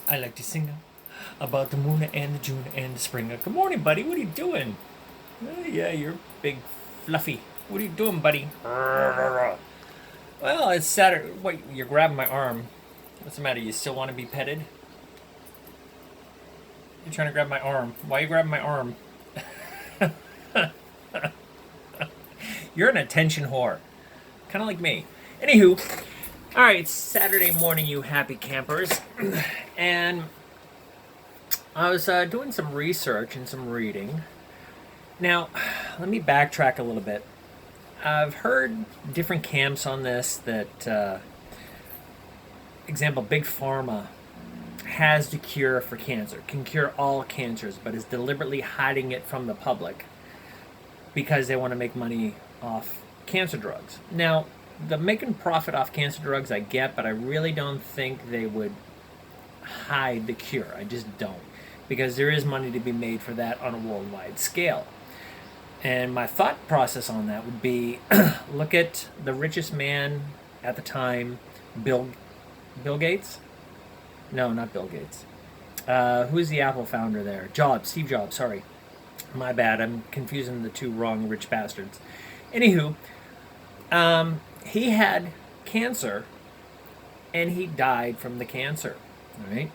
I like to sing about the moon and the June and the spring. Good morning, buddy. What are you doing? Yeah, you're big, fluffy. What are you doing, buddy? Well, it's Saturday. Wait, you're grabbing my arm. What's the matter? You still want to be petted? You're trying to grab my arm. Why are you grabbing my arm? You're an attention whore. Kind of like me. Anywho, all right, it's Saturday morning, you happy campers. And I was doing some research and some reading. Now, let me backtrack a little bit. I've heard different camps on this that, example, Big Pharma has the cure for cancer, can cure all cancers, but is deliberately hiding it from the public because they want to make money off cancer drugs. Now, the making profit off cancer drugs I get, but I really don't think they would hide the cure. I just don't. Because there is money to be made for that on a worldwide scale. And my thought process on that would be look at the richest man at the time, Bill Gates? No, not Bill Gates. Who's the Apple founder there? Steve Jobs, sorry. My bad, I'm confusing the two wrong rich bastards. Anywho, he had cancer and he died from the cancer, right?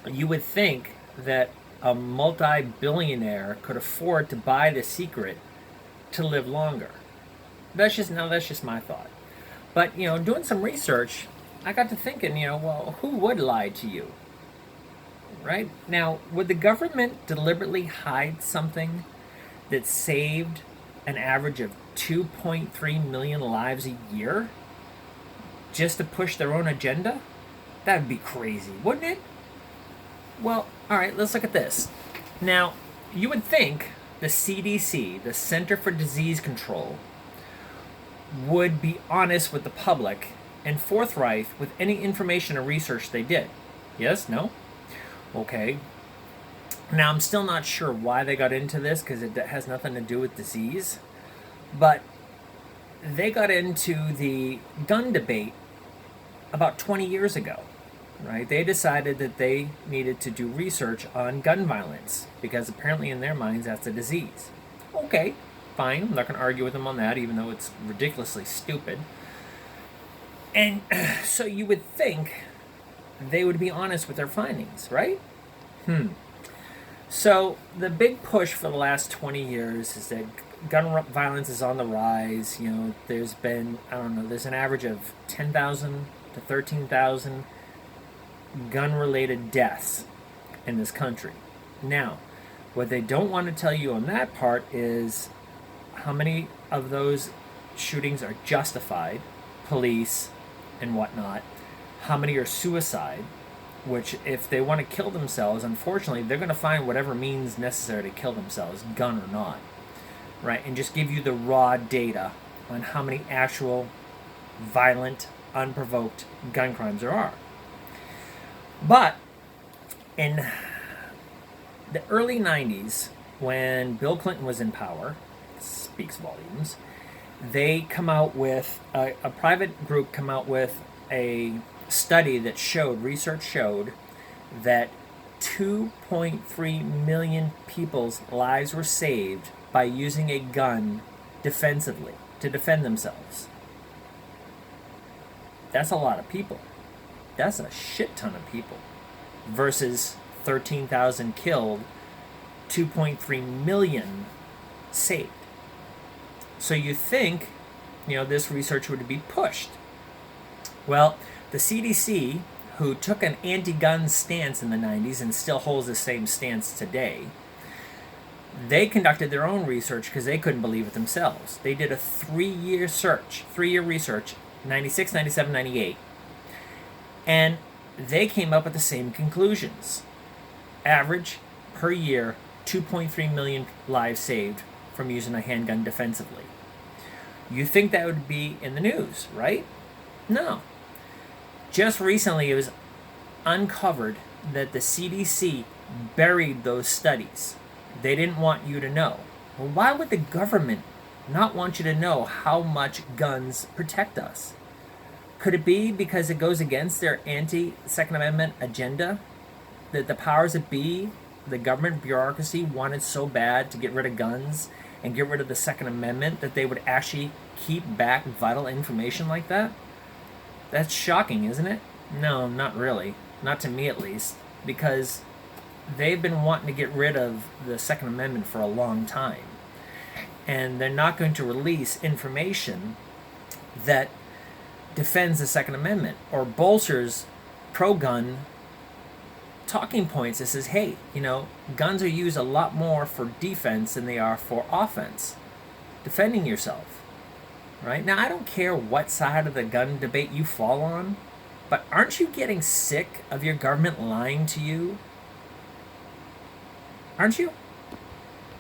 You would think that a multi-billionaire could afford to buy the secret to live longer. That's just my thought. But, doing some research, I got to thinking, well, who would lie to you? Right? Now, would the government deliberately hide something that saved an average of 2.3 million lives a year just to push their own agenda? That'd be crazy, wouldn't it? Well, all right, let's look at this. Now, you would think the CDC, the Center for Disease Control, would be honest with the public and forthright with any information or research they did. Yes? No? Okay. Now, I'm still not sure why they got into this because it has nothing to do with disease. But they got into the gun debate about 20 years ago, right? They decided that they needed to do research on gun violence because apparently in their minds that's a disease. Okay, fine. I'm not going to argue with them on that, even though it's ridiculously stupid. And so you would think they would be honest with their findings, right? So the big push for the last 20 years is that gun violence is on the rise. There's been, there's an average of 10,000 to 13,000 gun-related deaths in this country. Now, what they don't want to tell you on that part is how many of those shootings are justified, police and whatnot, how many are suicide, which if they want to kill themselves, unfortunately, they're going to find whatever means necessary to kill themselves, gun or not, right? And just give you the raw data on how many actual violent, unprovoked gun crimes there are. But in the early 90s, when Bill Clinton was in power, speaks volumes, they come out with, a private group come out with a study that research showed that 2.3 million people's lives were saved by using a gun defensively, to defend themselves. That's a lot of people. That's a shit ton of people. Versus 13,000 killed, 2.3 million saved. So you think, this research would be pushed. Well, the CDC, who took an anti-gun stance in the 90s and still holds the same stance today, they conducted their own research because they couldn't believe it themselves. They did a 3-year research, 96, 97, 98, and they came up with the same conclusions. Average, per year, 2.3 million lives saved from using a handgun defensively. You think that would be in the news, right? No. Just recently it was uncovered that the CDC buried those studies. They didn't want you to know. Well, why would the government not want you to know how much guns protect us? Could it be because it goes against their anti-Second Amendment agenda? That the powers that be, the government bureaucracy, wanted so bad to get rid of guns and get rid of the Second Amendment that they would actually keep back vital information like that? That's shocking, isn't it? No, not really. Not to me, at least. Because they've been wanting to get rid of the Second Amendment for a long time. And they're not going to release information that defends the Second Amendment or bolsters pro-gun talking points that says, hey, guns are used a lot more for defense than they are for offense. Defending yourself. Right? Now, I don't care what side of the gun debate you fall on, but aren't you getting sick of your government lying to you? Aren't you?